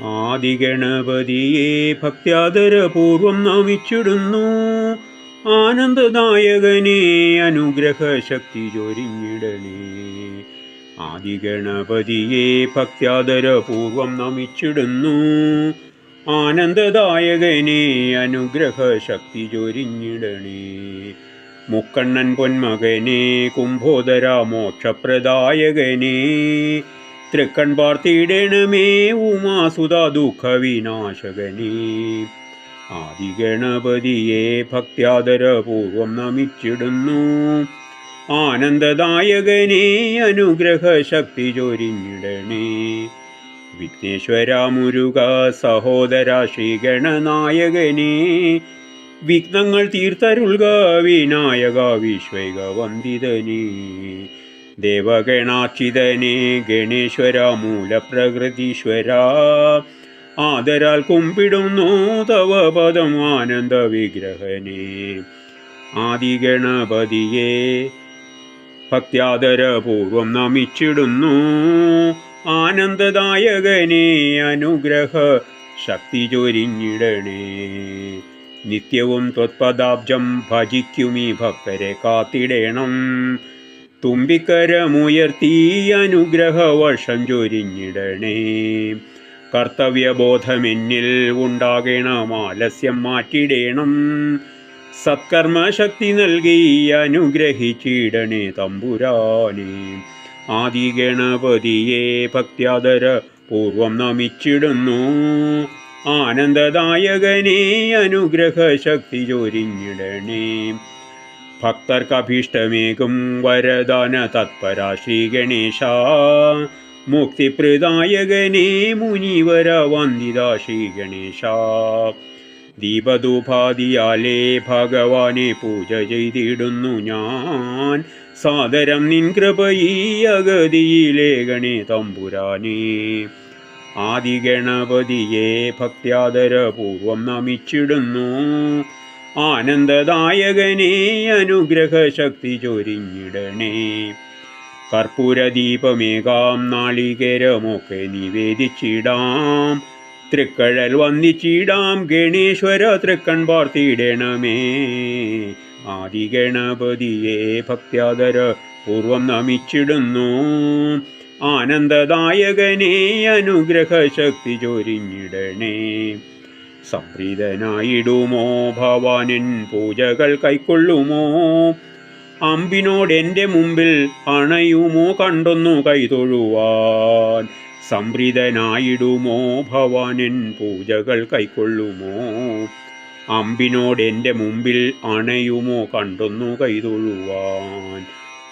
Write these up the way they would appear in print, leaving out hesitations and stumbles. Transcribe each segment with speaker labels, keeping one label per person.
Speaker 1: ആദിഗണപതിയെ ഭക്ത്യാദരപൂർവം നമിച്ചിടുന്നു. ആനന്ദദായകനെ അനുഗ്രഹശക്തി ചൊരിഞ്ഞിടണേ. ആദിഗണപതിയെ ഭക്ത്യാദരപൂർവം നമിച്ചിടുന്നു. ആനന്ദദായകനെ അനുഗ്രഹശക്തി ചൊരിഞ്ഞിടണേ. മുക്കണ്ണൻ പൊന്മകനെ കുംഭോദര മോക്ഷപ്രദായകനെ തൃക്കൺ പാർത്തിടണമേ ഉമാസുത ദുഃഖവിനാശകനേ. ആദിഗണപതിയെ ഭക്ത്യാദരപൂർവം നമിച്ചിടുന്നു. ആനന്ദദായകനെ അനുഗ്രഹശക്തി ചൊരിഞ്ഞിടണേ. വിഘ്നേശ്വര മുരുക സഹോദര ശ്രീഗണനായകനേ വിഘ്നങ്ങൾ തീർത്തരുൾക വിനായക വിശ്വൈക വന്ദിതനേ. ദേവഗണാർച്ചിതനേ ഗണേശ്വര മൂലപ്രകൃതീശ്വര ആദരാൽ കുമ്പിടുന്നു തവ പദം ആനന്ദ വിഗ്രഹനേ. ആദിഗണപതിയെ ഭക്ത്യാദരപൂർവം നമിച്ചിടുന്നു. ആനന്ദദായകനെ അനുഗ്രഹ ശക്തി ചൊരിഞ്ഞിടണേ. നിത്യവും ത്വത്പദാബ്ജം ഭജിക്കുമീ ഭക്തരെ കാത്തിടേണം. തുമ്പിക്കരമുയർത്തി അനുഗ്രഹവർഷം ചൊരിഞ്ഞിടണേ. കർത്തവ്യബോധമെന്നിൽ ഉണ്ടാകണം, ആലസ്യം മാറ്റിടേണം. സത്കർമ്മശക്തി നൽകി അനുഗ്രഹിച്ചിടണേ തമ്പുരാനെ. ആദിഗണപതിയെ ഭക്ത്യാദരപൂർവം നമിച്ചിടുന്നു. ആനന്ദദായകനെ അനുഗ്രഹശക്തി ചൊരിഞ്ഞിടണേ. ഭക്തർക്കഭീഷ്ടമേകും വരദാന തത്പര ശ്രീഗണേശ മുക്തിപ്രദായകനെ മുനിവര വന്ദിത ശ്രീഗണേശ. ദീപധൂപാദിയാലേ ഭഗവാനെ പൂജ ചെയ്തിടുന്നു ഞാൻ. സാദരം നിൻ കൃപയീ അഗതിയിലേകണേ തമ്പുരാനേ. ആദിഗണപതിയെ ഭക്ത്യാദരപൂർവം നമിച്ചിടുന്നു. ആനന്ദദായകനെ അനുഗ്രഹശക്തി ചൊരിഞ്ഞിടണേ. കർപ്പൂരദീപമേകാം നാളികേരമൊക്കെ നിവേദിച്ചിടാം. തൃക്കഴൽ വന്ദിച്ചിടാം ഗണേശ്വര തൃക്കൺ പാർത്തിടണമേ. ആദിഗണപതിയെ ഭക്ത്യാദരപൂർവം നമിച്ചിടുന്നു. ആനന്ദദായകനെ അനുഗ്രഹശക്തി ചൊരിഞ്ഞിടണേ. സംപ്രീതനായിടുമോ ഭവാനൻ പൂജകൾ കൈക്കൊള്ളുമോ? അമ്പിനോടെൻ്റെ മുമ്പിൽ അണയുമോ കണ്ടൊന്നു കൈതൊഴുവാൻ? സംപ്രീതനായിടുമോ ഭവാനൻ പൂജകൾ കൈക്കൊള്ളുമോ? അമ്പിനോടെൻ്റെ മുമ്പിൽ അണയുമോ കണ്ടൊന്നു കൈതൊഴുവാൻ?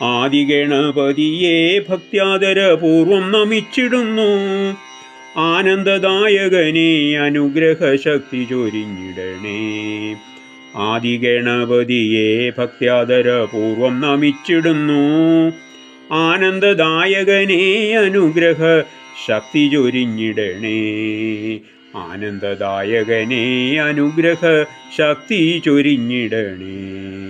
Speaker 1: ആദിഗണപതിയെ ഭക്ത്യാദരപൂർവം നമിച്ചിടുന്നു. ആനന്ദദായകനെ അനുഗ്രഹശക്തി ചൊരിഞ്ഞിടണേ. ആദിഗണപതിയെ ഭക്ത്യാദരപൂർവം നമിച്ചിടുന്നു. ആനന്ദദായകനെ അനുഗ്രഹ ശക്തി ചൊരിഞ്ഞിടണേ. ആനന്ദദായകനെ അനുഗ്രഹ ശക്തി ചൊരിഞ്ഞിടണേ.